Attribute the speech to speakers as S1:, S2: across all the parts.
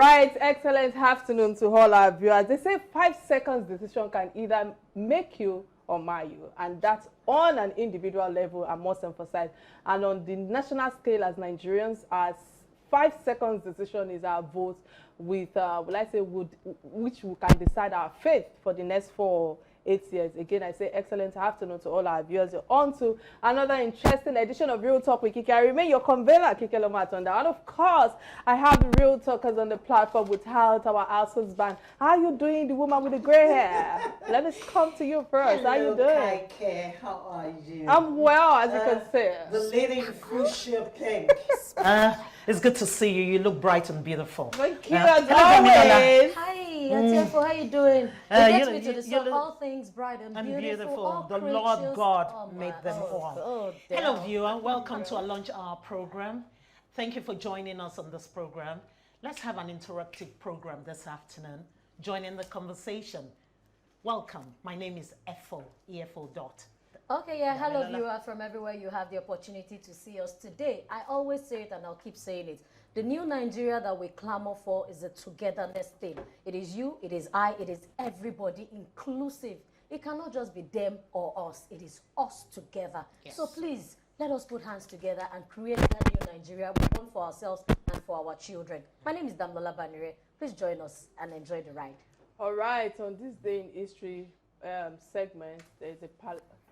S1: right, excellent afternoon to all our viewers. They say 5 seconds decision can either make you or mar you, and that's on an individual level, I must emphasize. And on the national scale, as Nigerians, as 5 seconds decision is our vote with, will I say, which we can decide our fate for the next 4 8 years. Again, I say excellent afternoon to all our viewers. You're on to another interesting edition of Real Talk with Kike. I remain your convener, Kike Atanda. And of course, I have the Real Talkers on the platform with Health, our house husband. How are you doing, the woman with the gray hair? Let us come to you first.
S2: Hello,
S1: how are you doing?
S2: Kike, how are you?
S1: I'm well, as you can see.
S2: The lady in fuchsia pink.
S3: It's good to see you. You look bright and beautiful.
S1: Thank you, as always.
S4: Hi, Atiafo, how you doing? Get me to the sun, all things bright and beautiful. All
S3: the Lord God
S4: oh
S3: made them all. Hello, viewer. Welcome to our lunch hour program. Thank you for joining us on this program. Let's have an interactive program this afternoon. Join in the conversation. Welcome. My name is EFO Dot.
S4: Okay, hello viewers from everywhere you have the opportunity to see us today. I always say it and I'll keep saying it. The new Nigeria that we clamor for is a togetherness thing. It is you, it is I, it is everybody, inclusive. It cannot just be them or us. It is us together. Yes. So please, let us put hands together and create that new Nigeria we want for ourselves and for our children. My name is Dabola. Please join us and enjoy the ride.
S1: All right, on this day in history segment, there's a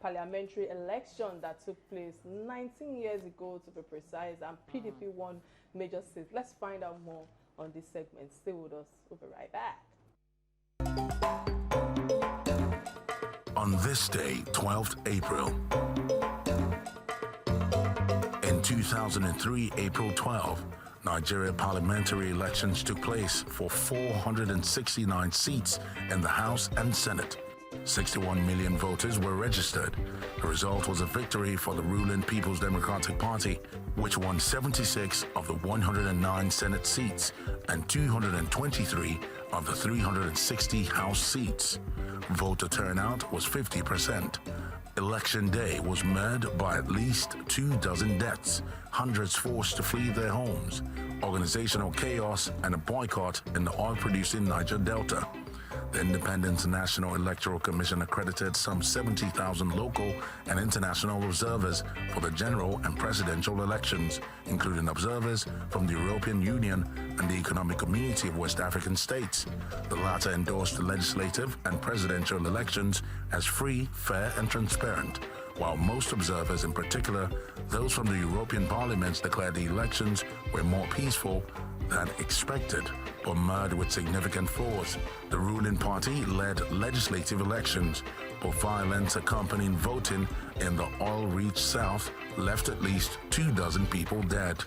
S1: parliamentary election that took place 19 years ago, to be precise, and PDP won major seats. Let's find out more on this segment. Stay with us. We'll be right back.
S5: On this day, 12th April, in 2003, April 12, Nigeria parliamentary elections took place for 469 seats in the House and Senate. 61 million voters were registered. The result was a victory for the ruling People's Democratic Party, which won 76 of the 109 Senate seats and 223 of the 360 House seats. Voter turnout was 50%. Election day was marred by at least 24 deaths, hundreds forced to flee their homes, organizational chaos, and a boycott in the oil-producing Niger Delta. The Independent National Electoral Commission accredited some 70,000 local and international observers for the general and presidential elections, including observers from the European Union and the Economic Community of West African States. The latter endorsed the legislative and presidential elections as free, fair, and transparent, while most observers, in particular those from the European parliaments, declared the elections were more peaceful than expected, but marred with significant flaws. The ruling party led legislative elections, but violence accompanying voting in the oil-rich South left at least 24 people dead.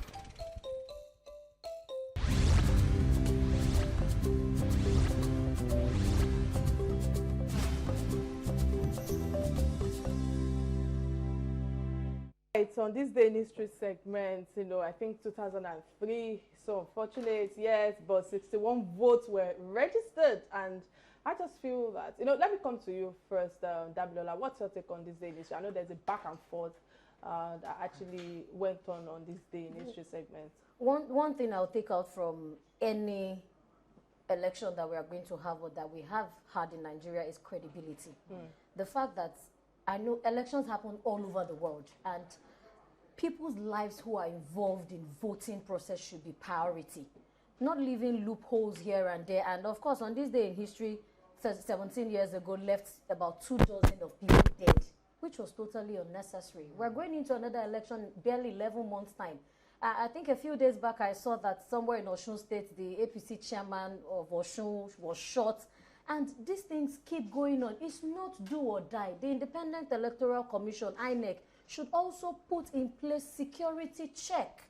S1: It's on this day in history segment, I think 2003, so unfortunate, yes, but 61 votes were registered, and I just feel that, let me come to you first, Dabola. What's your take on this day in history? I know there's a back and forth that actually went on this day in history segment.
S4: One thing I'll take out from any election that we are going to have or that we have had in Nigeria is credibility. The fact that I know elections happen all over the world, and people's lives who are involved in voting process should be priority, not leaving loopholes here and there. And of course, on this day in history, 17 years ago, left about 24 of people dead, which was totally unnecessary. We're going into another election barely 11 months' time. I think a few days back, I saw that somewhere in Osun State, the APC chairman of Osun was shot. And these things keep going on. It's not do or die. The Independent Electoral Commission, INEC, should also put in place security check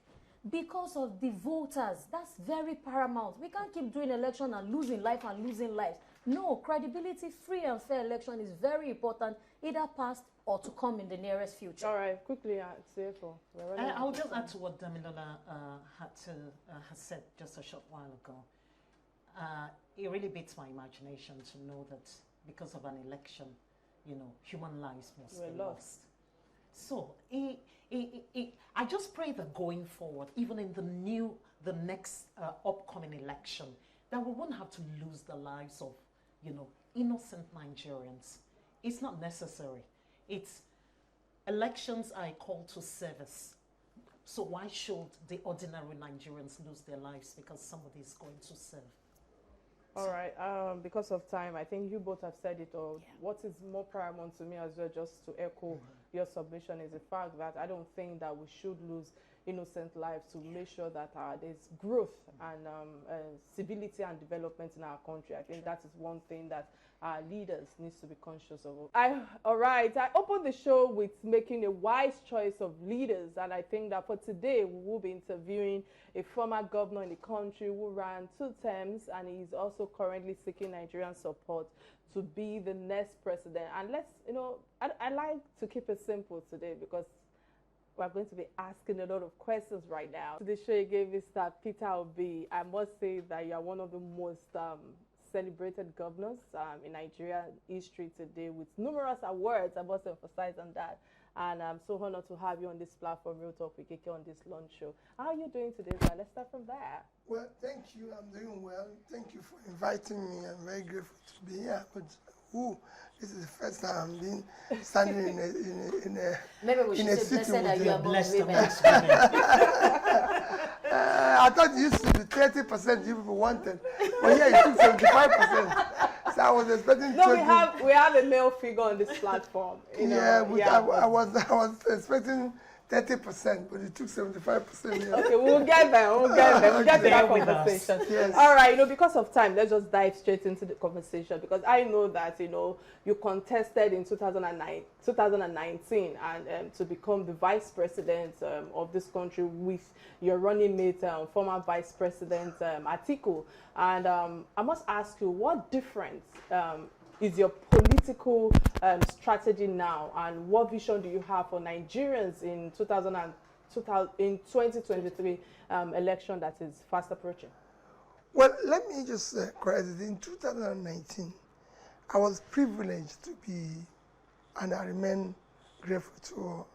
S4: because of the voters. That's very paramount. We can't keep doing election and losing life and losing lives. No, credibility, free and fair election is very important, either past or to come in the nearest future.
S1: All right, quickly, CFO.
S3: I'll just add to what Damilola has said just a short while ago. It really beats my imagination to know that because of an election, human lives must be lost. So I just pray that going forward, even in the new the next upcoming election, that we won't have to lose the lives of, innocent Nigerians. It's not necessary. It's elections are a call to service. So why should the ordinary Nigerians lose their lives because somebody is going to serve?
S1: All right. Because of time, I think you both have said it all. Yeah. What is more paramount to me as well, just to echo your submission, is the fact that I don't think that we should lose innocent lives to make sure that there's growth and civility and development in our country. I think that is one thing that our leaders needs to be conscious of. All right, I opened the show with making a wise choice of leaders, and I think that for today we will be interviewing a former governor in the country who ran 2 terms, and he is also currently seeking Nigerian support to be the next president. And let's, I like to keep it simple today because we're going to be asking a lot of questions right now. To the show you gave Mr. Peter Obi, I must say that you are one of the most celebrated governors in Nigeria history today, with numerous awards. I must emphasize on that. And I'm so honored to have you on this platform, Real Talk with Kike, on this lunch show. How are you doing today, sir? Let's start from there.
S6: Well, thank you. I'm doing well. Thank you for inviting me. I'm very grateful to be here. But this is the first time I'm being standing in a
S4: Maybe we should say blessed that you are
S3: blessed
S4: women.
S6: I thought it used to be 30% you people wanted, but yeah, it took 75%. So I was expecting.
S1: No, we have a male figure on this platform.
S6: I was expecting 30%, but it took 75%. Yeah.
S1: Okay, we'll get there. We'll get to that conversation.
S6: Yes.
S1: All right, because of time, let's just dive straight into the conversation, because I know that, you contested in 2019 and to become the vice president of this country with your running mate, former vice president Atiku. And I must ask you, what difference is your political strategy now, and what vision do you have for Nigerians in 2023 election that is fast approaching?
S6: Well, let me just correct it. In 2019, I was privileged to be, and I remain grateful to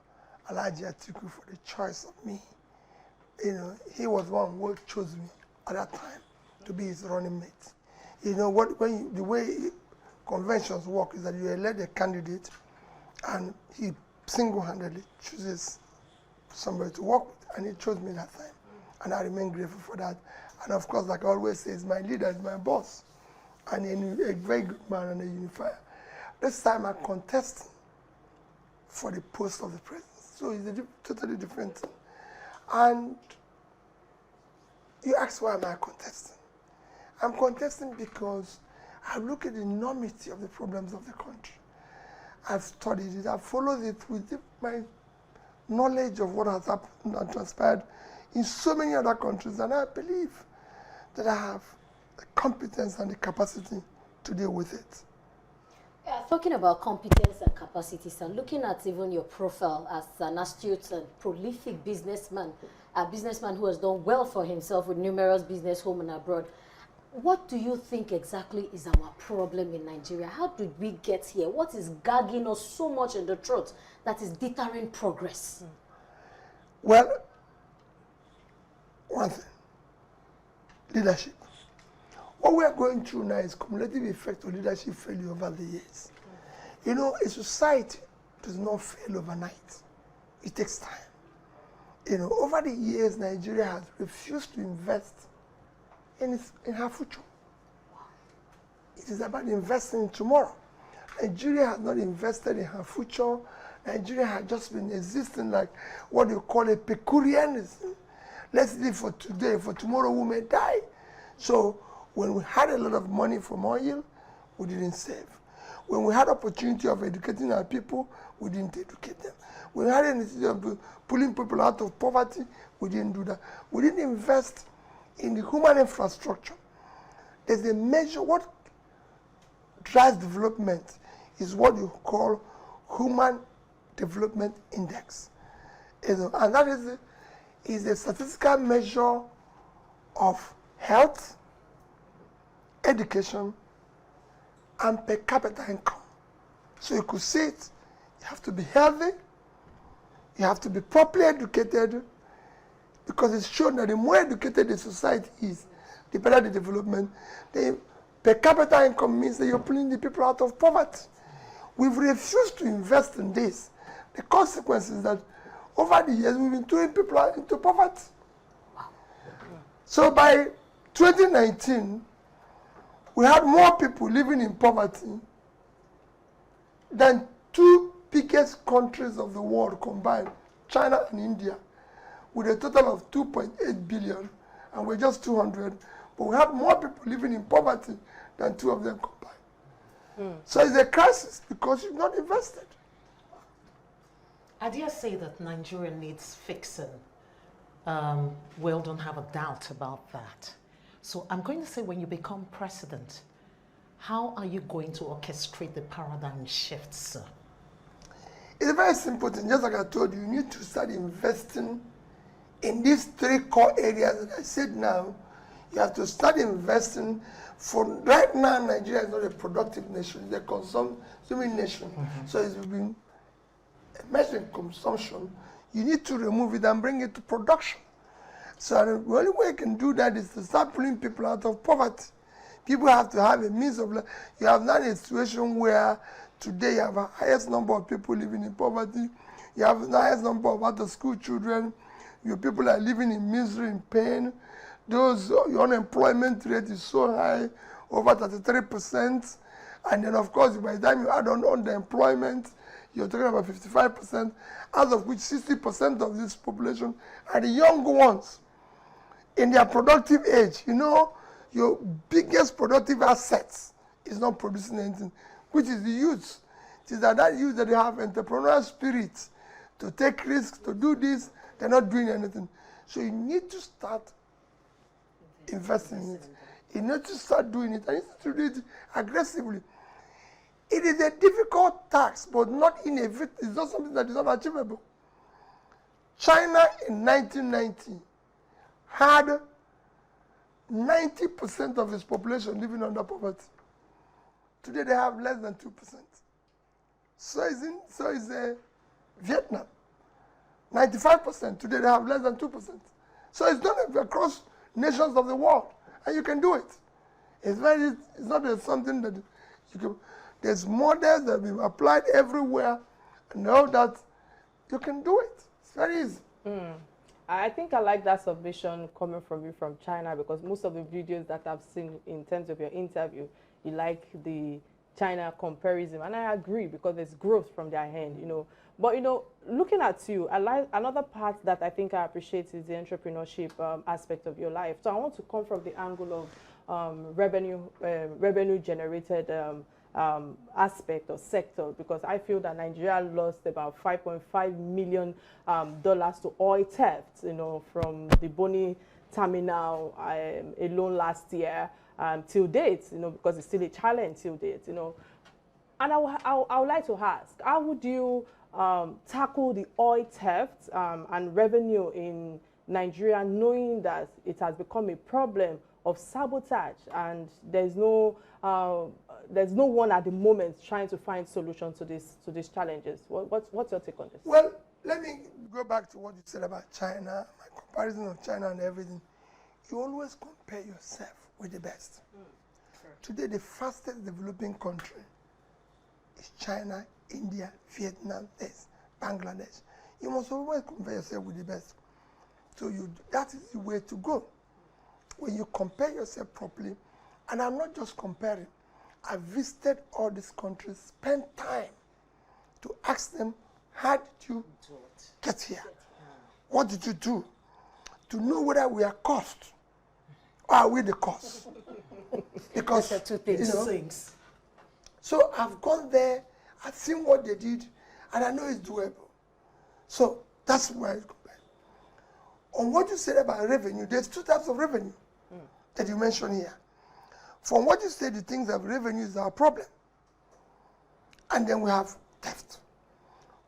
S6: Alhaji Atiku for the choice of me. He was one who chose me at that time to be his running mate. The way conventions work is that you elect a candidate and he single-handedly chooses somebody to work with, and he chose me that time. And I remain grateful for that. And of course, like I always say, my leader is my boss, and a very good man and a unifier. This time I'm contesting for the post of the president. So it's a totally different thing. And you ask, why am I contesting? I'm contesting because I look at the enormity of the problems of the country. I've studied it, I've followed it with my knowledge of what has happened and transpired in so many other countries, and I believe that I have the competence and the capacity to deal with it.
S4: Yeah, talking about competence and capacities, and looking at even your profile as an astute and prolific businessman, a businessman who has done well for himself with numerous business home and abroad, what do you think exactly is our problem in Nigeria? How did we get here? What is gagging us so much in the throat that is deterring progress?
S6: Well, one thing, leadership. What we are going through now is cumulative effect of leadership failure over the years. A society does not fail overnight. It takes time. Over the years, Nigeria has refused to invest in her future. It is about investing in tomorrow. Nigeria has not invested in her future. Nigeria has just been existing like what you call a peculiarism. Let's live for today, for tomorrow we may die. So when we had a lot of money from oil, we didn't save. When we had opportunity of educating our people, we didn't educate them. When we had a necessity of pulling people out of poverty, we didn't do that. We didn't invest in the human infrastructure. There's a measure, what drives development is what you call Human Development Index. And that is a statistical measure of health, education, and per capita income. So you could see it, you have to be healthy, you have to be properly educated, because it's shown that the more educated the society is, the better the development. The per capita income means that you're pulling the people out of poverty. We've refused to invest in this. The consequence is that over the years, we've been throwing people into poverty. So by 2019, we had more people living in poverty than two biggest countries of the world combined, China and India, with a total of 2.8 billion, and we're just 200. But we have more people living in poverty than two of them combined. So it's a crisis because you've not invested.
S3: I dare say that Nigeria needs fixing. We all don't have a doubt about that. So I'm going to say, when you become president, how are you going to orchestrate the paradigm shift, sir?
S6: It's a very simple thing. Just like I told you, you need to start investing in these three core areas that I said now. You have to start investing. For right now, Nigeria is not a productive nation, it's a consuming nation. So it's been measuring consumption. You need to remove it and bring it to production. So the only way you can do that is to start pulling people out of poverty. People have to have a means of life. You have now a situation where today you have the highest number of people living in poverty. You have the highest number of out-of-school children. Your people are living in misery, in pain. Your unemployment rate is so high, over 33%. And then, of course, by the time you add on underemployment, you're talking about 55%, out of which 60% of this population are the young ones in their productive age. You know, your biggest productive assets is not producing anything, which is the youth. It is that youth that they have entrepreneurial spirit to take risks, to do this, they're not doing anything. So you need to start investing in it. You need to start doing it, and you need to do it aggressively. It is a difficult task, but not inevitable. It's not something that is unachievable. China in 1990 had 90% of its population living under poverty. Today they have less than 2%. So is Vietnam. 95%. Today they have less than 2%. So it's done across nations of the world, and you can do it. It's not something that you can. There's models that have been applied everywhere, and know that you can do it. It's very easy.
S1: I think I like that submission coming from you from China, because most of the videos that I've seen in terms of your interview, you like the China comparison, and I agree, because there's growth from their hand, you know. But, you know, looking at you, I like another part that I think I appreciate is the entrepreneurship aspect of your life. So I want to come from the angle of revenue generated aspect or sector, because I feel that Nigeria lost about $5.5 million to oil theft, you know, from the Boni terminal alone last year till date, you know, because it's still a challenge till date, you know. And I would like to ask, how would you tackle the oil theft and revenue in Nigeria, knowing that it has become a problem of sabotage, and there's no one at the moment trying to find solutions to these challenges? What's your take on this?
S6: Well, let me go back to what you said about China, my comparison of China and everything. You always compare yourself with the best. Today, the fastest developing country is China, India, Vietnam, Bangladesh. You must always compare yourself with the best. So that is the way to go. When you compare yourself properly, and I'm not just comparing, I visited all these countries, spent time to ask them, how did you get here? What did you do? To know whether we are cost, or are we the cost? Because,
S3: two things.
S6: So I've gone there, I've seen what they did, and I know it's doable. So that's why I compare. On what you said about revenue, there's two types of revenue that you mentioned here. From what you said, the things of revenue is our problem. And then we have theft.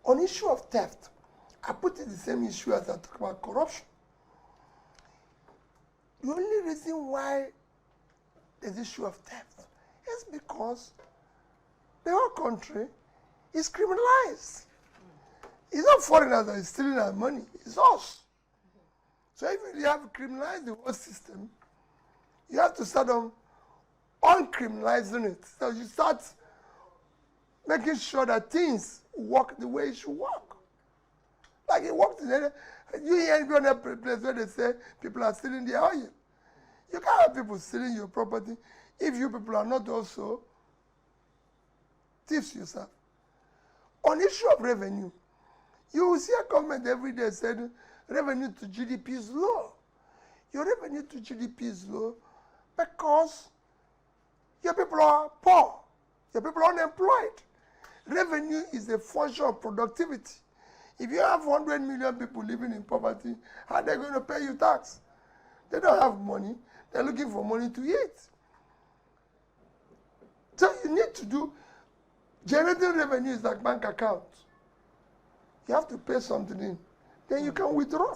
S6: On issue of theft, I put it the same issue as I talk about corruption. The only reason why there's issue of theft is because the whole country is criminalized. It's not foreigners that is stealing our money, it's us. So if you have criminalized the whole system, you have to start on uncriminalizing it. So you start making sure that things work the way it should work. Like it works in any, you hear any other place where they say people are stealing their oil. You can't have people stealing your property if you people are not also thieves yourself. On issue of revenue, you will see a government every day said revenue to GDP is low. Your revenue to GDP is low because your people are poor. Your people are unemployed. Revenue is a function of productivity. If you have 100 million people living in poverty, how are they going to pay you tax? They don't have money. They're looking for money to eat. So you need to do, generating revenue is like bank account. You have to pay something in. Then you can withdraw.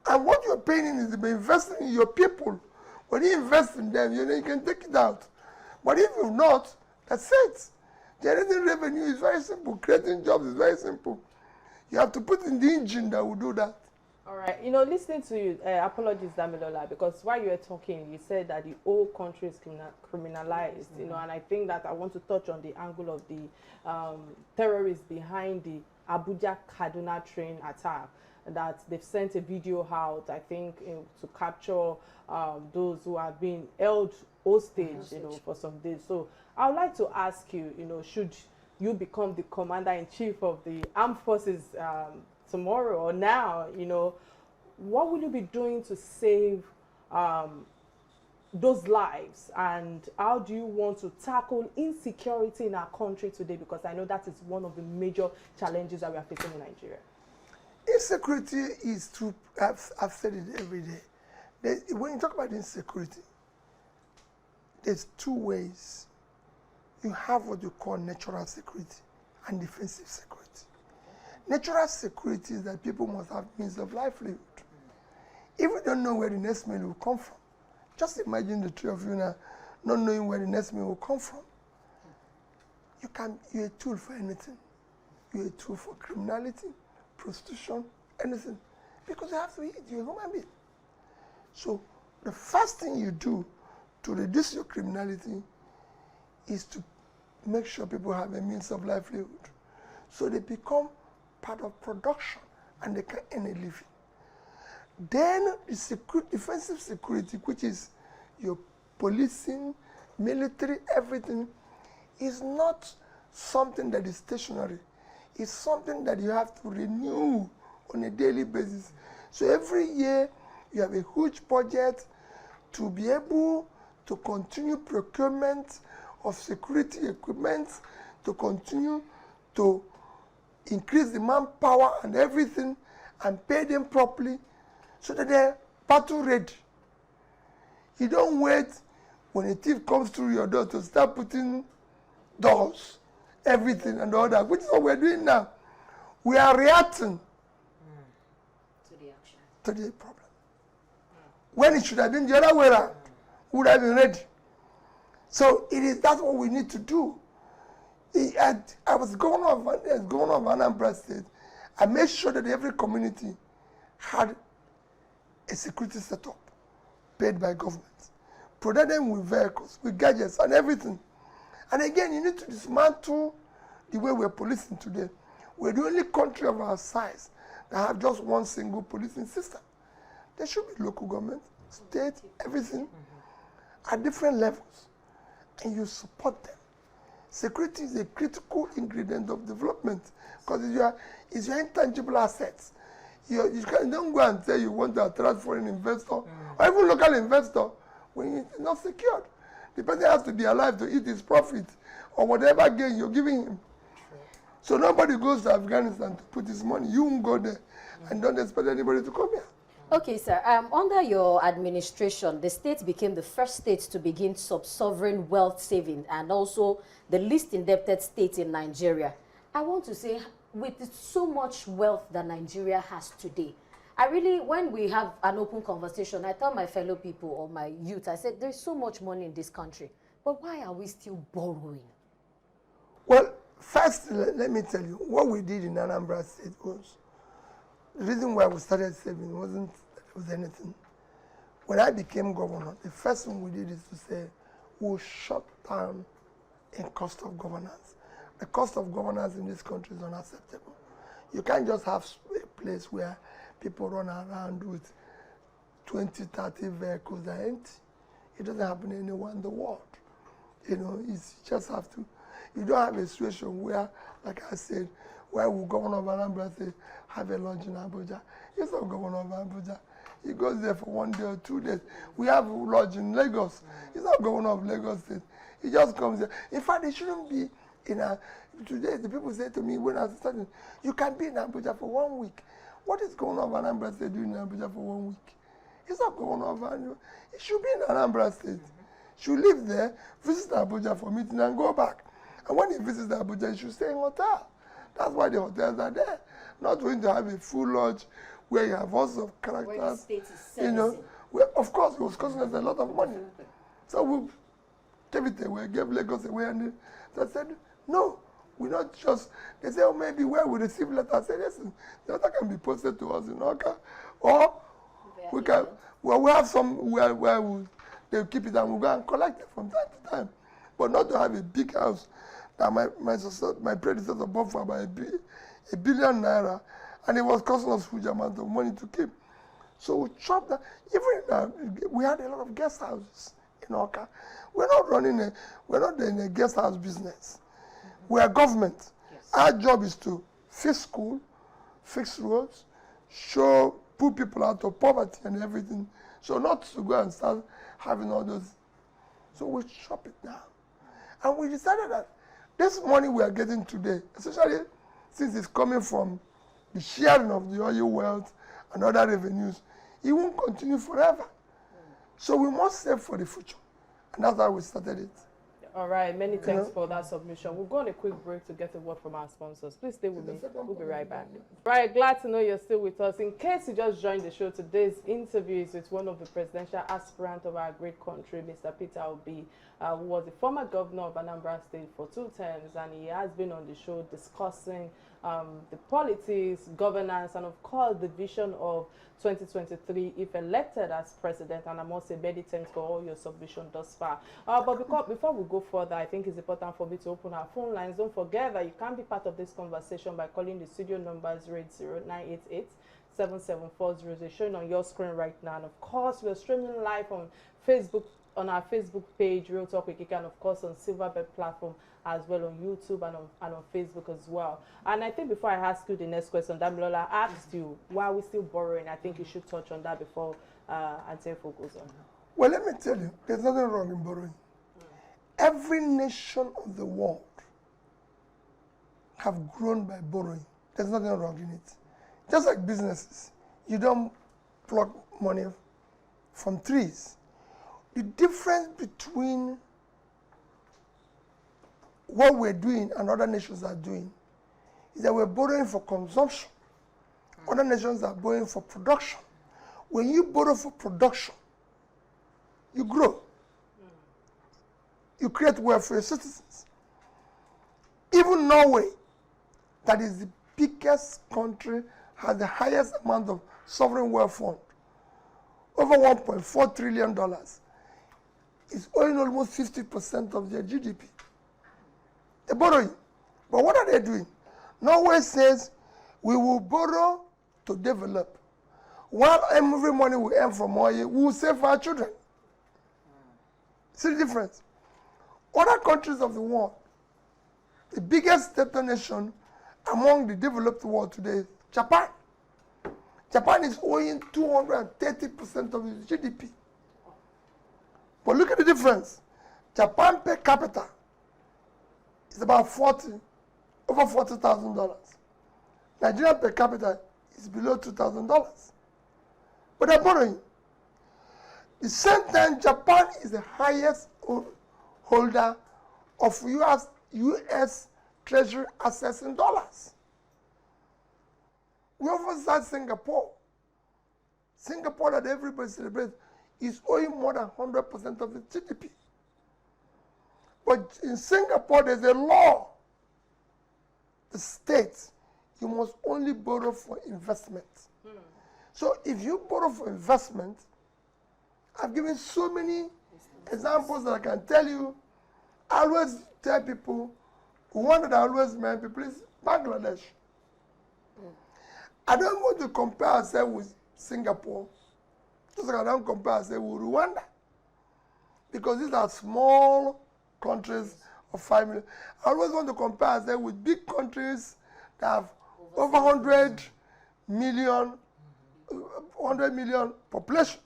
S6: And what you're paying in is by investing in your people. When you invest in them, you can take it out. But if you've not, that's it. Generating revenue is very simple. Creating jobs is very simple. You have to put in the engine that will do that.
S1: All right. You know, listening to you, apologies, Damilola, because while you were talking, you said that the whole country is criminalized, you know, and I think that I want to touch on the angle of the terrorists behind the Abuja-Kaduna train attack, that they've sent a video out, I think, to capture those who are being held hostage, you know, for some days. So I would like to ask you, you know, should you become the commander-in-chief of the armed forces tomorrow or now, you know, what will you be doing to save those lives, and how do you want to tackle insecurity in our country today? Because I know that is one of the major challenges that we are facing in Nigeria.
S6: Insecurity is true. I've said it every day. When you talk about insecurity, there's two ways. You have what you call natural security and defensive security. Natural security is that people must have means of livelihood. If we don't know where the next meal will come from, just imagine the three of you now not knowing where the next meal will come from. You're a tool for anything. You're a tool for criminality, prostitution, anything. Because you have to eat, you're a human being. So the first thing you do to reduce your criminality is to make sure people have a means of livelihood. So they become part of production and they can earn a living. Then the defensive security, which is your policing, military, everything, is not something that is stationary. It's something that you have to renew on a daily basis. So every year you have a huge budget to be able to continue procurement of security equipment, to continue to increase the manpower and everything and pay them properly so that they're battle ready. You don't wait when a thief comes through your door to start putting doors, everything and all that, which is what we're doing now. We are reacting to the problem. When it should have been the other way around, we would have been ready. So that's what we need to do. I was governor of Anambra State. I made sure that every community had a security setup paid by government. Provide them with vehicles, with gadgets and everything. And again, you need to dismantle the way we're policing today. We're the only country of our size that have just one single policing system. There should be local government, state, everything at different levels. And you support them. Security is a critical ingredient of development because it's your intangible assets. You don't go and say you want to attract foreign investor or even local investor when it's not secured. The person has to be alive to eat his profit or whatever gain you're giving him. So nobody goes to Afghanistan to put his money. You won't go there and don't expect anybody to come here.
S4: Okay, sir. Under your administration, the state became the first state to begin sub-sovereign wealth saving and also the least indebted state in Nigeria. I want to say, with so much wealth that Nigeria has today, when we have an open conversation, I tell my fellow people or my youth, I said, there's so much money in this country, but why are we still borrowing?
S6: Well, first, let me tell you, what we did in Anambra State was, the reason why we started saving wasn't with anything. When I became governor, the first thing we did is to say, we'll shut down in cost of governance. The cost of governance in this country is unacceptable. You can't just have a place where people run around with 20, 30 vehicles that are empty. It doesn't happen anywhere in the world. You know, you just have to. You don't have a situation where, like I said, where will Governor of Anambra say, have a lunch in Abuja? He's not Governor of Abuja. He goes there for 1 day or 2 days. We have lodge in Lagos. He's not Governor of Lagos State. He just comes there. In fact, it shouldn't be in a. Today, the people say to me when I was starting, you can be in Abuja for 1 week. What is Governor of Anambra State doing in Abuja for 1 week? He's not Governor of Anambra. He should be in Anambra State. Should live there, visit Abuja for meeting and go back. And when he visits Abuja, he should stay in hotel. That's why the hotels are there. Not going to have a full lodge where you have all sorts of characters.
S4: Where the state is
S6: you know, where, of course, it was costing us a lot of money. So we gave it away, gave Lagos away, and they said, no, we're not just. They say, oh, maybe where we receive letters. I said, listen, the letter can be posted to us in Oka, or we can. Well, we have some where they'll keep it and we'll go and collect it from time to time, but not to have a big house that my predecessor bought for about $1 billion naira, and it was costing us huge amount of money to keep. So we chopped that. Even we had a lot of guest houses in Oka. We're not in a guest house business. We are government. Yes. Our job is to fix school, fix roads, put people out of poverty and everything. So not to go and start having all those. So we chop it down. And we decided that this money we are getting today, especially since it's coming from the sharing of the oil wealth and other revenues, it won't continue forever. So we must save for the future. And that's how we started it.
S1: All right, many thanks for that submission. We'll go on a quick break to get a word from our sponsors. Please stay with me. We'll be right back. Right, glad to know you're still with us. In case you just joined the show, today's interview is with one of the presidential aspirants of our great country, Mr. Peter Obi, who was the former governor of Anambra State for 2 terms, and he has been on the show discussing the politics, governance, and of course the vision of 2023 if elected as president. And I must say many thanks for all your submission thus far. But before we go further, I think it's important for me to open our phone lines. Don't forget that you can be part of this conversation by calling the studio numbers 080-988-7740 showing on your screen right now. And of course, we're streaming live on Facebook, on our Facebook page, Real Talk with Kike, and of course on Silverbird platform as well, on YouTube and on Facebook as well. And I think before I ask you the next question, Damilola asked you, why are we still borrowing? I think you should touch on that before Antefo goes on.
S6: Well, let me tell you, there's nothing wrong in borrowing. Every nation of the world have grown by borrowing. There's nothing wrong in it. Just like businesses, you don't pluck money from trees. The difference between what we're doing and other nations are doing is that we're borrowing for consumption. Other nations are borrowing for production. When you borrow for production, you grow. You create wealth for your citizens. Even Norway, that is the biggest country, has the highest amount of sovereign wealth fund, over $1.4 trillion, is owing almost 50% of their GDP. They're borrowing. But what are they doing? Norway says, we will borrow to develop. While every money we earn from oil, we will save for our children. See the difference? Other countries of the world, the biggest debtor nation among the developed world today is Japan. Japan is owing 230% of its GDP. But look at the difference. Japan per capita is about over $40,000. Nigeria per capita is below $2,000. But they're borrowing. The same time, Japan is the highest holder of U.S. Treasury assets in dollars. We also saw Singapore. Singapore, that everybody celebrates, is owing more than 100% of its GDP. But in Singapore, there's a law. The states, you must only borrow for investment. So if you borrow for investment, I've given so many examples that I can tell you. I always tell people, one that I always remind people is Bangladesh. I don't want to compare ourselves with Singapore, just like I don't compare ourselves with Rwanda, because these are small countries of 5 million. I always want to compare ourselves with big countries that have over 100 million population,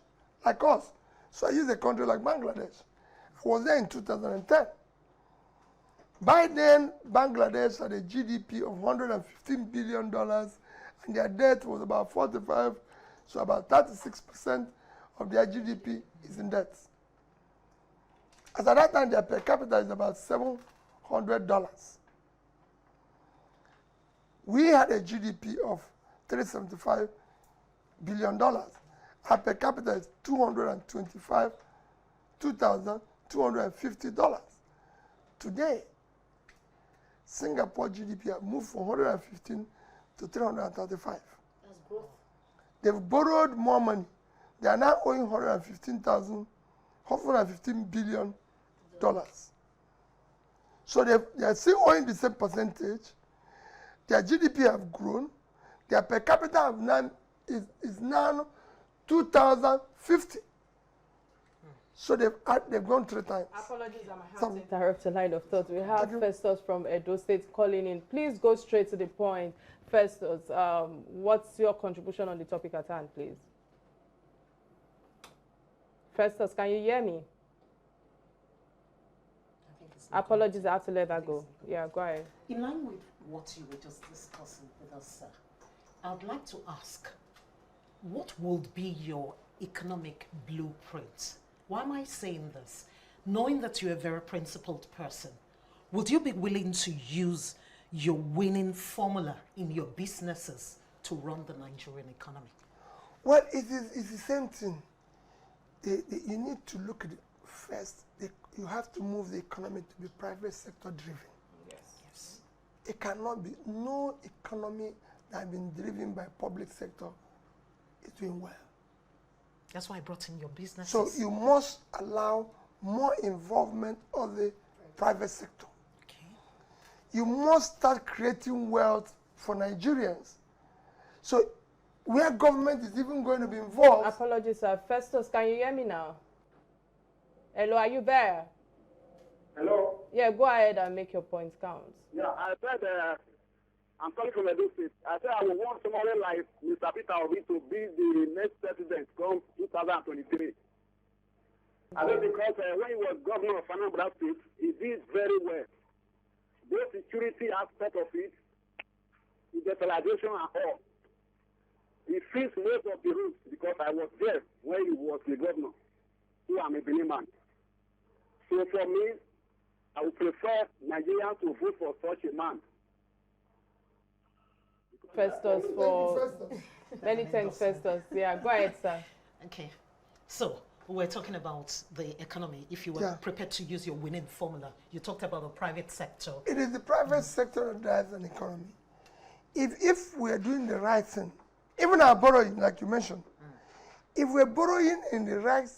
S6: like us. So I use a country like Bangladesh. I was there in 2010. By then, Bangladesh had a GDP of $115 billion, and their debt was about 45, so about 36% of their GDP is in debt. As at that time, their per capita is about $700. We had a GDP of $375 billion. Our per capita is $225,250. Today, Singapore GDP have moved from 115 to 335.
S4: That's growth.
S6: They've borrowed more money. They are now owing $115 billion. So they are still owing the same percentage. Their GDP have grown. Their per capita have now, is now 2,050. So they've gone 3 times.
S1: Apologies, I might have to interrupt a line of thought. We have Festus from Edo State calling in. Please go straight to the point. Festus, what's your contribution on the topic at hand, please? Festus, can you hear me? Apologies, I have to let that go. Yeah, go ahead.
S3: In line with what you were just discussing with us, sir, I would like to ask, what would be your economic blueprint? Why am I saying this? Knowing that you're a very principled person, would you be willing to use your winning formula in your businesses to run the Nigerian economy?
S6: Well, it's the same thing. You need to look at it first. You have to move the economy to be private sector driven.
S3: Yes.
S6: It cannot be, no economy that has been driven by public sector is doing well.
S3: That's why I brought in your businesses.
S6: So you must allow more involvement of the private sector.
S3: Okay.
S6: You must start creating wealth for Nigerians. So where government is even going to be involved.
S1: Apologies, sir. Festus, can you hear me now? Hello, are you there?
S7: Hello?
S1: Yeah, go ahead and make your points count.
S7: Yeah, I said, I'm calling from Edo State. I said I would want somebody like Mr. Peter Obi to be the next president come 2023. I think because when he was governor of Anambra State, he did very well. The security aspect of it, the decentralization and all. He fixed most of the routes because I was there when he was the governor. So I'm a Benin man. So for me, I would prefer Nigerians to vote for such a man.
S1: Festus for many thanks, Festus. Yeah, go ahead, sir.
S3: Okay. So we're talking about the economy. If you were prepared to use your winning formula, you talked about the private sector.
S6: It is the private sector that drives an economy. If we are doing the right thing, even our borrowing, like you mentioned, if we're borrowing in the right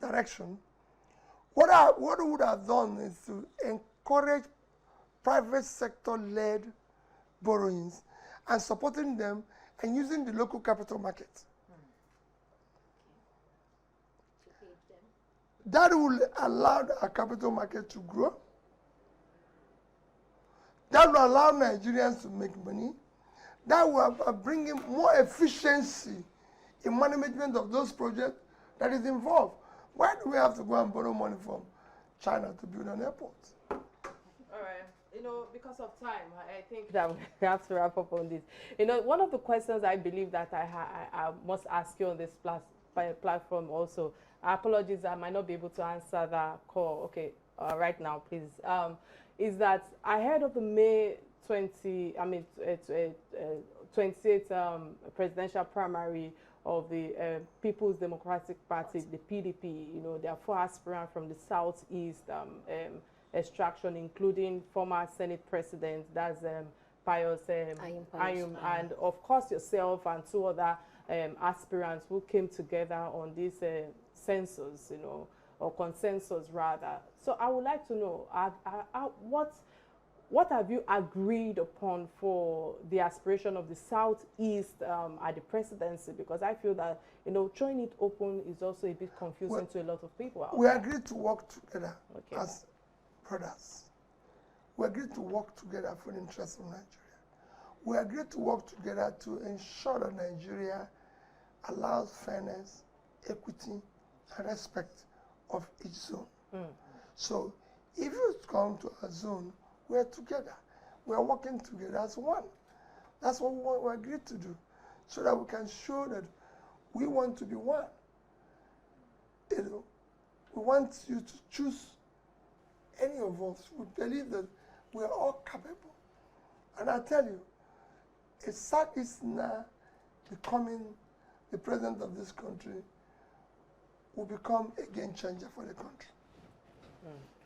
S6: direction, what I would have done is to encourage private sector-led borrowings and supporting them and using the local capital market. That will allow our capital market to grow. That will allow Nigerians to make money. That will bring in more efficiency in management of those projects that is involved. Why do we have to go and borrow money from China to build an airport?
S1: All right. You know, because of time, I think that we have to wrap up on this. You know, one of the questions I believe that I must ask you on this platform also, apologies, I might not be able to answer that call, okay, right now, please, is that I heard of the May 28th presidential primary of the People's Democratic Party, the PDP. You know, there are 4 aspirants from the southeast extraction, including former Senate President, that's Pius Ayum, and of course yourself and 2 other aspirants who came together on this census, you know, or consensus rather. So I would like to know what have you agreed upon for the aspiration of the Southeast at the presidency? Because I feel that, you know, throwing it open is also a bit confusing to a lot of people out
S6: we
S1: there.
S6: agreed to work together as brothers. We agreed to work together for the interest of Nigeria. We agreed to work together to ensure that Nigeria allows fairness, equity, and respect of each zone. So if you come to a zone, we are together. We are working together as one. That's what we agreed to do, so that we can show that we want to be one. You know, we want you to choose any of us. We believe that we are all capable. And I tell you, a Southeasterner becoming the president of this country will become a game changer for the country.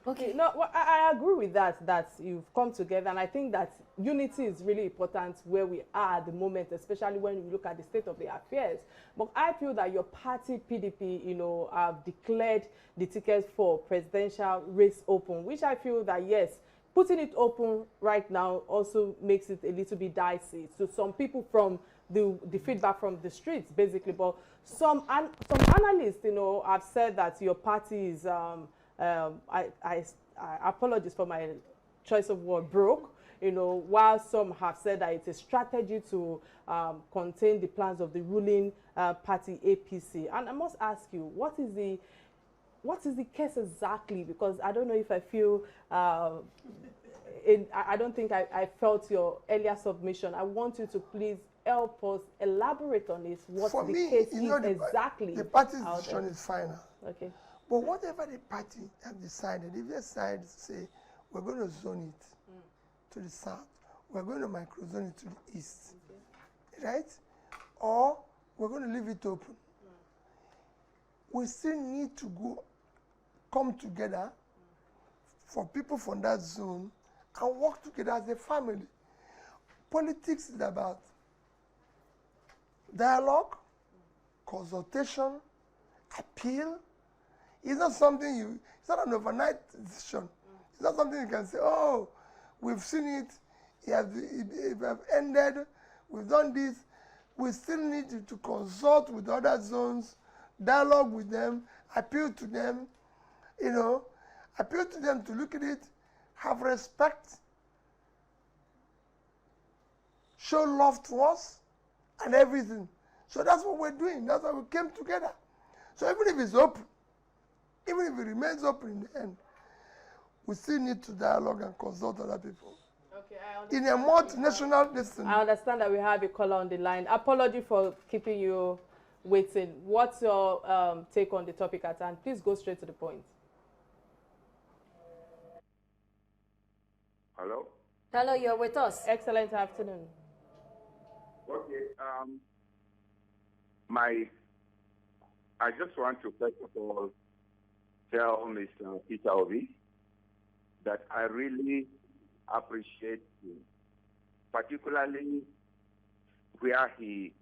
S1: Okay, no, well, I agree with that you've come together, and I think that unity is really important where we are at the moment, especially when you look at the state of the affairs. But I feel that your party, PDP, you know, have declared the tickets for presidential race open, which I feel that, yes, putting it open right now also makes it a little bit dicey. So some people from the feedback from the streets, basically, but some analysts, you know, have said that your party is, I apologize for my choice of word, broke, you know, while some have said that it's a strategy to contain the plans of the ruling party APC. And I must ask you, what is the case exactly? Because I don't know if I feel, I don't think I felt your earlier submission. I want you to please help us elaborate on this. What
S6: For
S1: the
S6: me,
S1: case
S6: you know,
S1: is exactly.
S6: the party's decision is final.
S1: Okay.
S6: But whatever the party have decided, if they decide to say, we're going to zone it to the south, we're going to microzone it to the east, right? Or we're going to leave it open. We still need to come together for people from that zone and work together as a family. Politics is about dialogue, consultation, appeal. It's not something it's not an overnight decision. It's not something you can say, oh, we've seen it, it have ended, we've done this. We still need to consult with other zones, dialogue with them, appeal to them, you know, appeal to them to look at it, have respect, show love to us, and everything. So that's what we're doing. That's why we came together. So even if it's open, even if it remains open in the end, we still need to dialogue and consult other people. Okay, in a multinational distance.
S1: I understand that we have a caller on the line. Apology for keeping you waiting. What's your take on the topic at hand? Please go straight to the point.
S7: Hello?
S4: Hello, you're with us.
S1: Excellent afternoon.
S7: Okay. I just want to first of all tell Mr. Peter Obi that I really appreciate him, particularly where he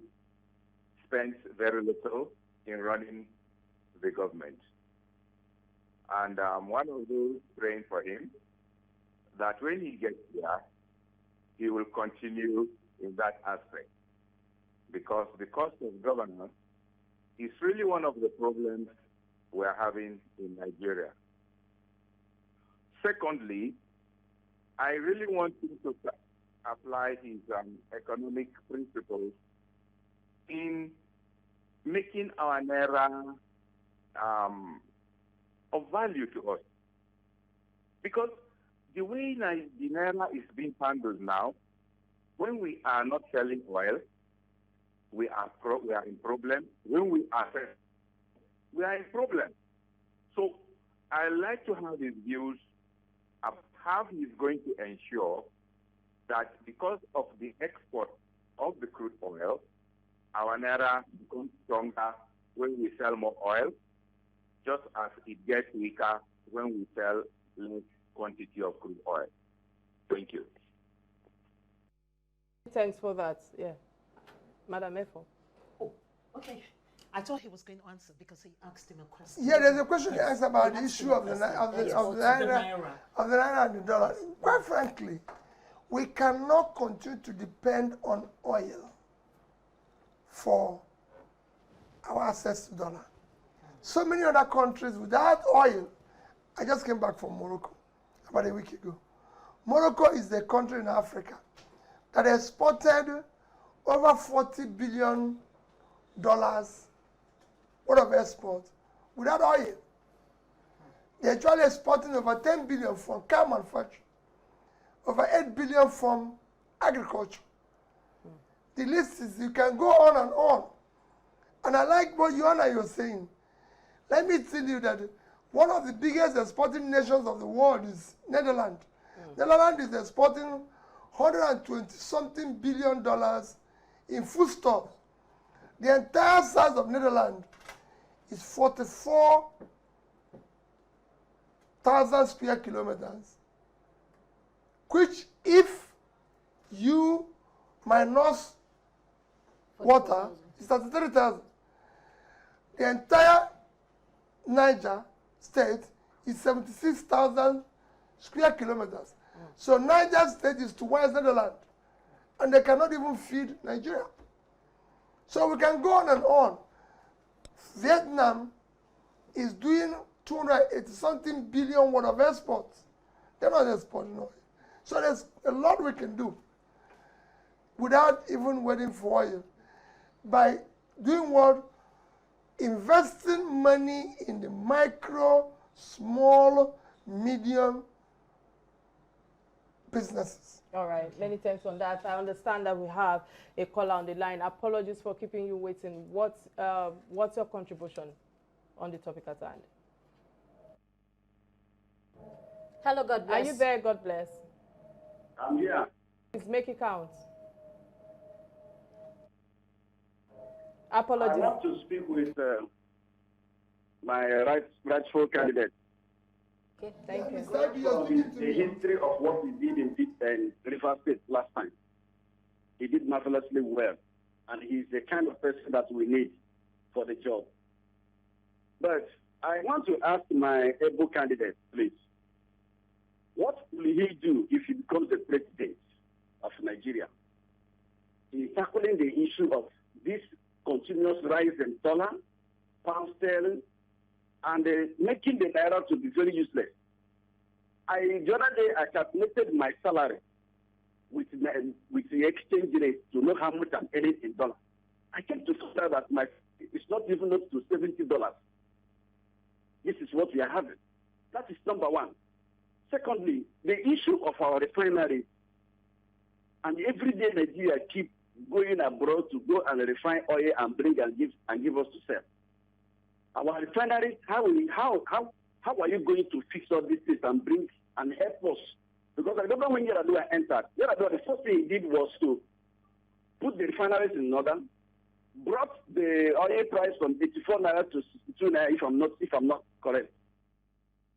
S7: spends very little in running the government. And I'm one of those praying for him that when he gets there, he will continue in that aspect. Because the cost of governance is really one of the problems we're having in Nigeria. Secondly, I really want him to apply his economic principles in making our naira of value to us. Because the way the naira is being handled now, when we are not selling oil, we are in problem. When we are selling, we are in problem. So I like to have his views of how he's going to ensure that because of the export of the crude oil, our naira becomes stronger when we sell more oil, just as it gets weaker when we sell less quantity of crude oil. Thank you.
S1: Thanks for that. Yeah. Madam Efo.
S3: Okay. I thought he was going to answer because he asked him a question.
S6: Yeah, there's a question he asked about
S3: He
S6: the
S3: asked
S6: issue
S3: him a
S6: of the
S3: question.
S6: naira and the dollar. Quite frankly, we cannot continue to depend on oil for our access to dollar. So many other countries without oil. I just came back from Morocco about a week ago. Morocco is the country in Africa that exported over $40 billion worth of export without oil. They're actually exporting over 10 billion from car manufacturing, over 8 billion from agriculture. The list is, you can go on and on. And I like what Joanna you're saying. Let me tell you that one of the biggest exporting nations of the world is Netherlands. Netherlands is exporting $120-something billion in foodstuffs. The entire size of Netherlands is 44,000 square kilometers, which if you minus water is 33,000. The entire Niger state is 76,000 square kilometers. So Niger state is towards Netherlands, and they cannot even feed Nigeria. So we can go on and on. Vietnam is doing 280-something billion worth of exports. They're not exporting oil. So there's a lot we can do without even waiting for oil. By doing what? Investing money in the micro, small, medium businesses.
S1: All right, many thanks on that. I understand that we have a caller on the line. Apologies for keeping you waiting. What's your contribution on the topic at hand?
S4: Hello, God bless.
S1: Are you there? God bless.
S7: I'm here.
S1: Please make it count. Apologies.
S7: I want to speak with my rightful candidate.
S1: Okay, thank you.
S7: The history of what he did in River State last time. He did marvelously well, and he's the kind of person that we need for the job. But I want to ask my able candidate, please, what will he do if he becomes the president of Nigeria? He's tackling the issue of this continuous rise in dollar, pound sterling, and making the naira to be very useless. The other day, I calculated my salary with the exchange rate to know how much I'm earning in dollars. I came to find out that it's not even up to $70. This is what we are having. That is number one. Secondly, the issue of our refineries, and every day Nigeria keep going abroad to go and refine oil and bring and give us to sell. Our refineries, how are you going to fix all these things and bring and help us? Because I remember when Yaradua entered, Yaradua, the first thing he did was to put the refineries in order, brought the oil price from 84 naira to 62 naira, if I'm not correct.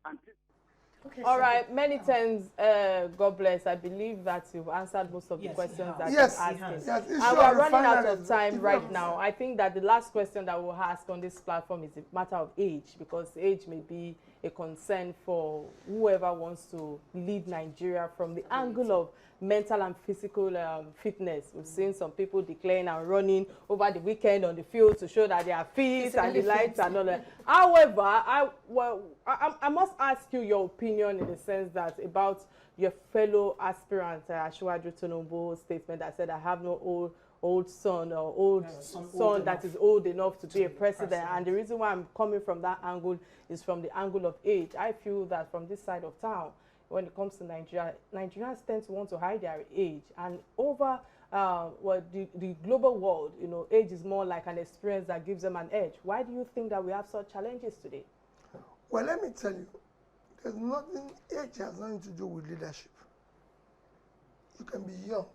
S7: And
S1: okay, all right, many thanks. God bless. I believe that you've answered most of the questions that you've asked.
S6: Yes,
S1: and we're running out of time right now. I think that the last question that we'll ask on this platform is a matter of age, because age may be a concern for whoever wants to lead Nigeria from the angle of mental and physical fitness. We've seen some people declaring and running over the weekend on the field to show that they are fit and the lights and all that. However, I must ask you your opinion in the sense that about your fellow aspirant, Asiwaju Tinubu's statement that said, I have no old son or old son that is old enough to be a president. And the reason why I'm coming from that angle is from the angle of age. I feel that from this side of town, when it comes to Nigeria, Nigerians tend to want to hide their age. And over the global world, you know, age is more like an experience that gives them an edge. Why do you think that we have such challenges today?
S6: Well, let me tell you, there's nothing, age has nothing to do with leadership. You can be young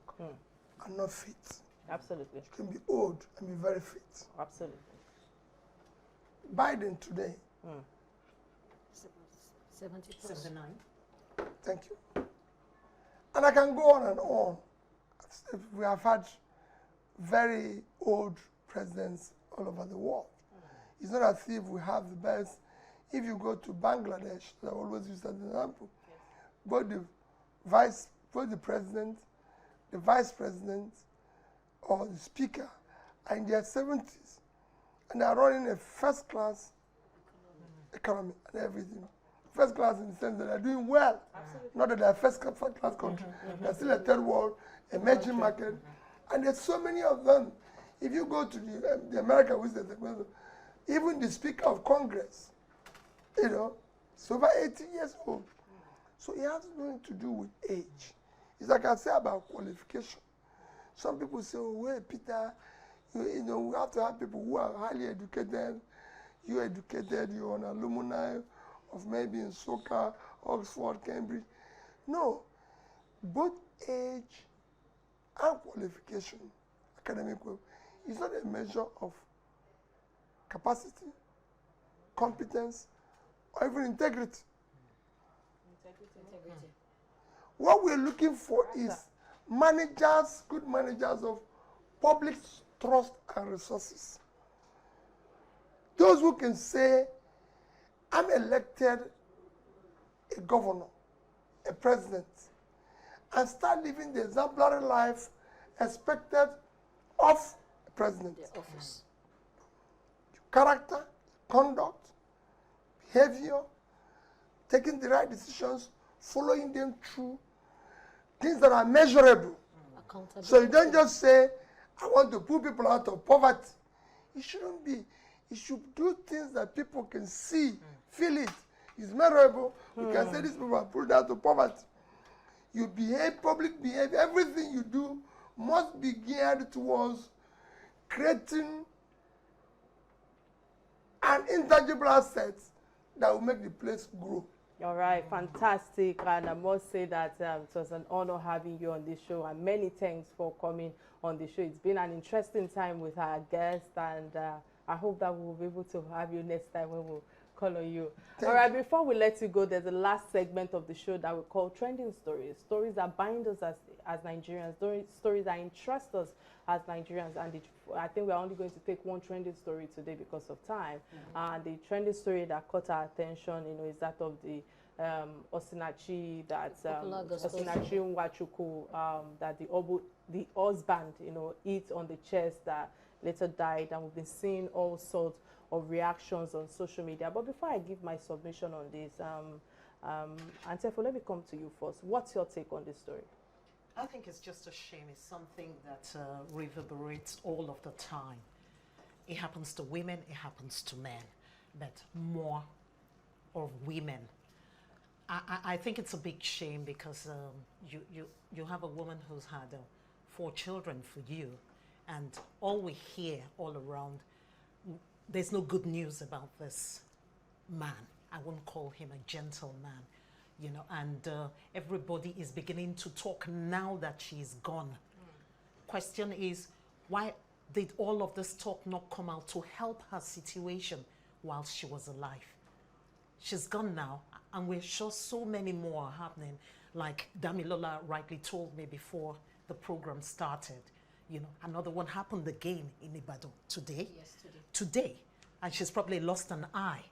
S6: and not fit.
S1: Absolutely.
S6: You can be old and be very fit.
S1: Absolutely.
S6: Biden today.
S3: 79.
S6: Thank you. And I can go on and on. We have had very old presidents all over the world. It's not as if we have the best. If you go to Bangladesh, I always use that example. Both the president, the vice president, or the speaker are in their 70s, and they are running a first-class economy and everything. First class in the sense that they are doing well. Not that they are first-class country. They are still a third world, emerging market, and there's so many of them. If you go to the American wisdom, even the Speaker of Congress, you know, it's over 80 years old. So it has nothing to do with age. It's like I say about qualification. Some people say, oh, wait, Peter, you know, we have to have people who are highly educated. You're educated, you're an alumni of maybe in soccer, Oxford, Cambridge. No, both age and qualification, academic work, is not a measure of capacity, competence, or even integrity.
S4: Integrity.
S6: What we're looking for is managers, good managers of public trust and resources. Those who can say, I'm elected a governor, a president, and start living the exemplary life expected of a president.
S4: The office.
S6: Character, conduct, behavior, taking the right decisions, following them through, things that are measurable.
S4: Accountability.
S6: So you don't just say, I want to pull people out of poverty. It shouldn't be. You should do things that people can see, feel it. It's measurable. We can say these people are pulled out of poverty. You behave, public behavior, everything you do must be geared towards creating an intangible asset that will make the place grow.
S1: All right, fantastic. And I must say that it was an honor having you on this show, and many thanks for coming on the show. It's been an interesting time with our guest, and I hope that we'll be able to have you next time when we'll call on you. All right, before we let you go, there's the last segment of the show that we call Trending Stories. Stories that bind us as Nigerians, stories that interest us as Nigerians. And I think we're only going to take one trending story today because of time. The trending story that caught our attention, you know, is that of the Osinachi, that Osinachi Nwachuku, that the husband, you know, hit on the chest, that later died, and we've been seeing all sorts of reactions on social media. But before I give my submission on this, Antefo, let me come to you first. What's your take on this story?
S3: I think it's just a shame. It's something that reverberates all of the time. It happens to women, it happens to men, but more of women. I think it's a big shame because you have a woman who's had 4 children for you, and all we hear all around, there's no good news about this man. I wouldn't call him a gentleman, you know, and everybody is beginning to talk now that she's gone. Question is, why did all of this talk not come out to help her situation while she was alive? She's gone now, and we're sure so many more are happening. Like Damilola rightly told me before the program started, you know, another one happened again in Ibadan today.
S4: Yes,
S3: today, and she's probably lost an eye.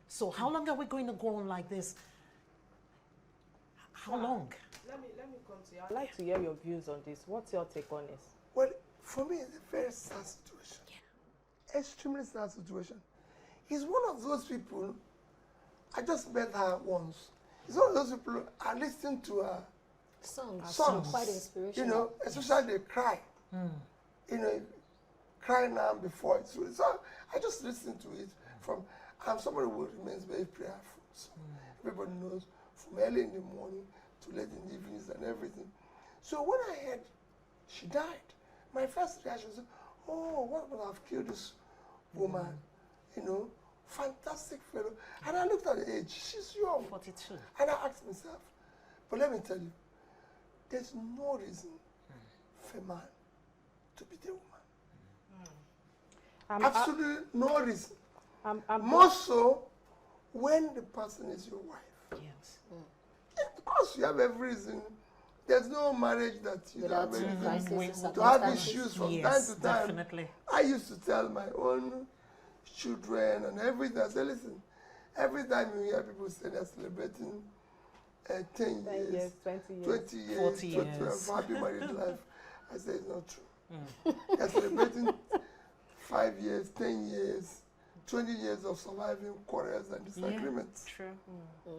S3: So how long are we going to go on like this? How long?
S1: Let me come to you. I'd like to hear your views on this. What's your take on this?
S6: Well, for me, it's a very sad situation. Yeah. Extremely sad situation. He's one of those people, I just met her once. He's one of those people, I listen to her songs.
S4: Quite inspirational.
S6: You know, especially they cry. You know, cry now before it. So I just listen to it from, I'm somebody who remains very prayerful. So everybody knows from early in the morning to late in the evenings and everything. So when I heard she died, my first reaction was, oh, what would have killed this woman? You know, fantastic fellow. And I looked at the age, she's young.
S3: 42.
S6: And I asked myself, but let me tell you, there's no reason for a man to beat a woman. Absolutely no reason. More so when the person is your wife.
S3: Yes.
S6: Yeah, of course, you have every reason There's no marriage that you
S4: Without
S6: don't have
S4: crises
S6: anything.
S4: and
S6: To have
S4: circumstances.
S6: issues from
S3: Yes,
S6: time to time.
S3: definitely.
S6: I used to tell my own children and everything, I say, listen, every time you hear people say they're celebrating 10 years,
S1: 20 years,
S6: 20 years,
S3: 40
S6: 20
S3: years.
S6: happy married life, I say it's not true. They're celebrating 5 years, 10 years, 20 years of surviving quarrels and disagreements.
S3: True.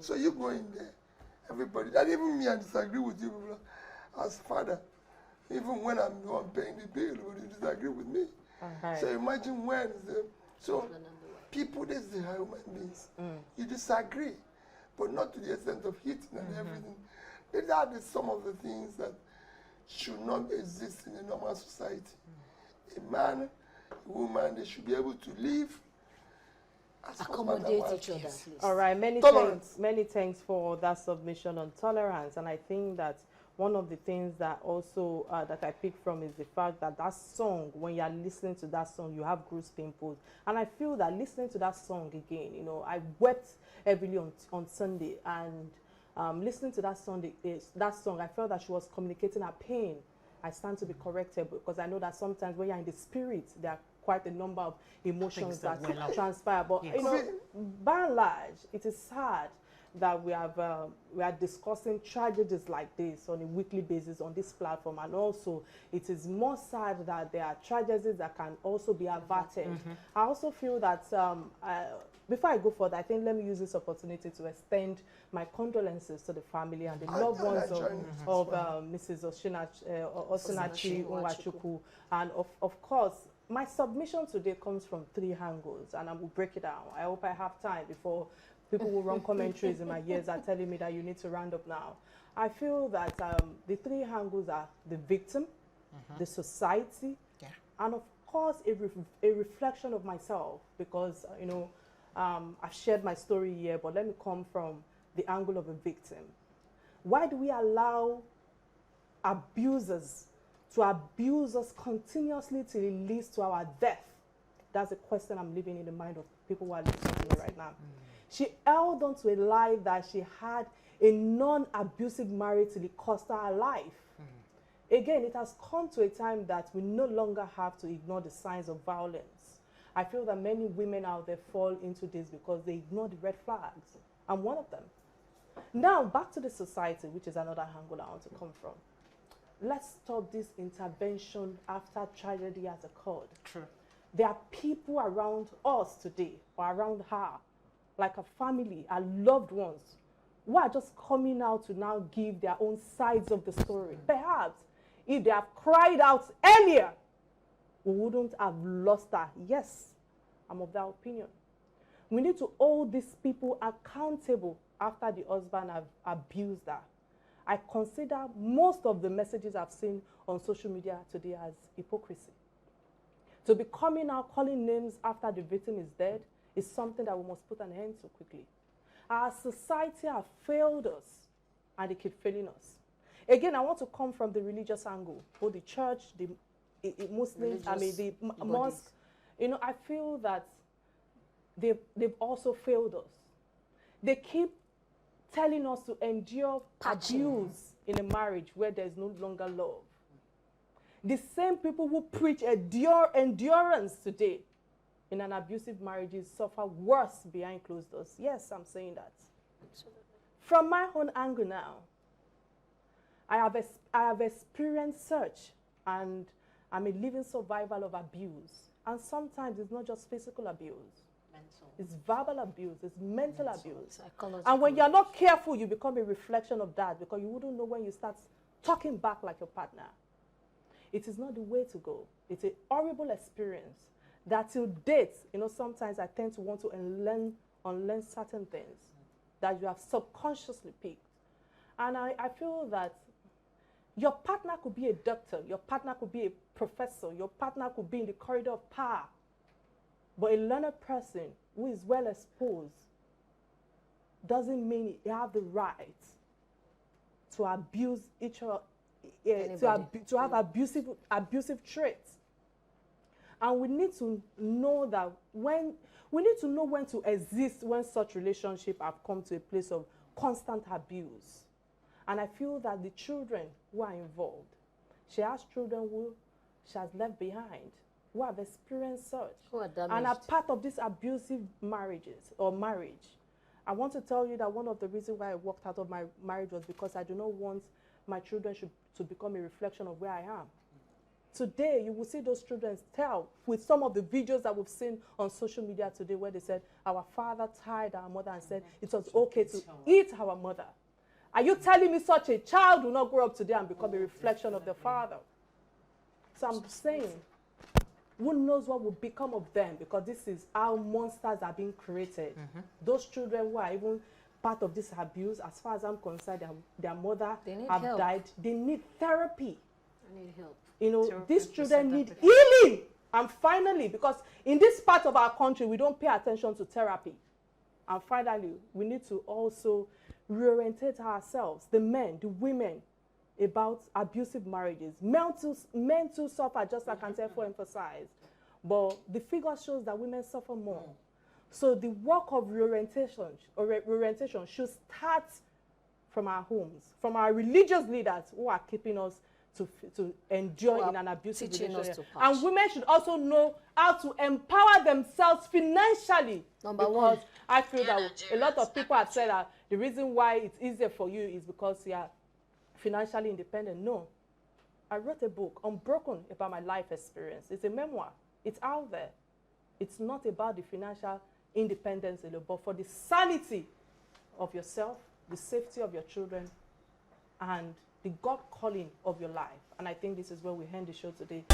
S6: So you go in there, everybody, and even me, I disagree with you people as father. Even when I'm the one paying the bill, will you disagree with me? So imagine when, so people, this is how human beings. You disagree, but not to the extent of hitting and everything. These are some of the things that should not exist in a normal society. A man, a woman, they should be able to live as
S4: Accommodate each other, please.
S1: All right,
S6: Tolerance.
S1: many thanks for that submission on tolerance. And I think that one of the things that also that I picked from is the fact that that song, when you are listening to that song, you have goose pimples. And I feel that listening to that song again, you know, I wept heavily on Sunday, and listening to that song, I felt that she was communicating her pain. I stand to be corrected because I know that sometimes when you're in the spirit, there are quite a number of emotions that transpire. But you know, by and large, it is sad that we are discussing tragedies like this on a weekly basis on this platform, and also it is more sad that there are tragedies that can also be averted. I also feel that before I go further, I think let me use this opportunity to extend my condolences to the family and the loved ones of Mrs. Osinachi Nwachukwu. And of course, my submission today comes from 3 angles, and I will break it down. I hope I have time before people will run commentaries in my ears are telling me that you need to round up now. I feel that the 3 angles are the victim, the society, and of course a reflection of myself, because you know, I've shared my story here, but let me come from the angle of a victim. Why do we allow abusers to abuse us continuously till it leads to our death? That's a question I'm leaving in the mind of people who are listening to me right now. She held on to a lie that she had a non-abusive marriage till it cost her life. Again, it has come to a time that we no longer have to ignore the signs of violence. I feel that many women out there fall into this because they ignore the red flags. I'm one of them. Now, back to the society, which is another angle I want to come from. Let's stop this intervention after tragedy has occurred.
S3: True.
S1: There are people around us today, or around her, like a family, our loved ones, who are just coming out to now give their own sides of the story. Perhaps if they have cried out earlier, we wouldn't have lost her. Yes, I'm of that opinion. We need to hold these people accountable after the husband have abused her. I consider most of the messages I've seen on social media today as hypocrisy. To be coming out calling names after the victim is dead is something that we must put an end to quickly. Our society has failed us, and they keep failing us. Again, I want to come from the religious angle, both the church, the Muslims, the mosque. You know, I feel that they've also failed us. They keep telling us to endure abuse in a marriage where there's no longer love. The same people who preach endurance today in an abusive marriage suffer worse behind closed doors. Yes, I'm saying that. Absolutely. From my own angle now, I have experienced such, and I'm a living survival of abuse. And sometimes it's not just physical abuse. Mental. It's verbal abuse, it's mental abuse. And when you're not careful, you become a reflection of that, because you wouldn't know when you start talking back like your partner. It is not the way to go. It's a horrible experience that till date, you know, sometimes I tend to want to unlearn certain things that you have subconsciously picked. And I feel that your partner could be a doctor, your partner could be a professor, your partner could be in the corridor of power. But a learned person who is well exposed doesn't mean you have the right to abuse each other, to have abusive traits. And we need to know that when to exist when such relationships have come to a place of constant abuse. And I feel that the children who are involved, she has children who she has left behind, who have experienced such,
S4: Who are damaged.
S1: and are part of these abusive marriages or marriage. I want to tell you that one of the reasons why I walked out of my marriage was because I do not want my children to become a reflection of where I am. Today, you will see those children tell with some of the videos that we've seen on social media today where they said, our father tied our mother and said it was okay to eat our mother. Are you telling me such a child will not grow up today and become a reflection of their father? So I'm saying, who knows what will become of them, because this is how monsters are being created. Those children who are even part of this abuse, as far as I'm concerned, their mother have died. They need therapy.
S4: I need help.
S1: You know, these children need healing. And finally, because in this part of our country, we don't pay attention to therapy. And finally, we need to also reorientate ourselves, the men, the women, about abusive marriages. Men too suffer, just like Antefo emphasized. But the figure shows that women suffer more. So the work of reorientation should start from our homes, from our religious leaders who are keeping us to endure in an abusive relationship. And women should also know how to empower themselves financially.
S4: Number one.
S1: I feel that a lot of people have said that the reason why it's easier for you is because you are financially independent. No. I wrote a book, Unbroken, about my life experience. It's a memoir. It's out there. It's not about the financial independence alone, but for the sanity of yourself, the safety of your children, and the God calling of your life. And I think this is where we end the show today.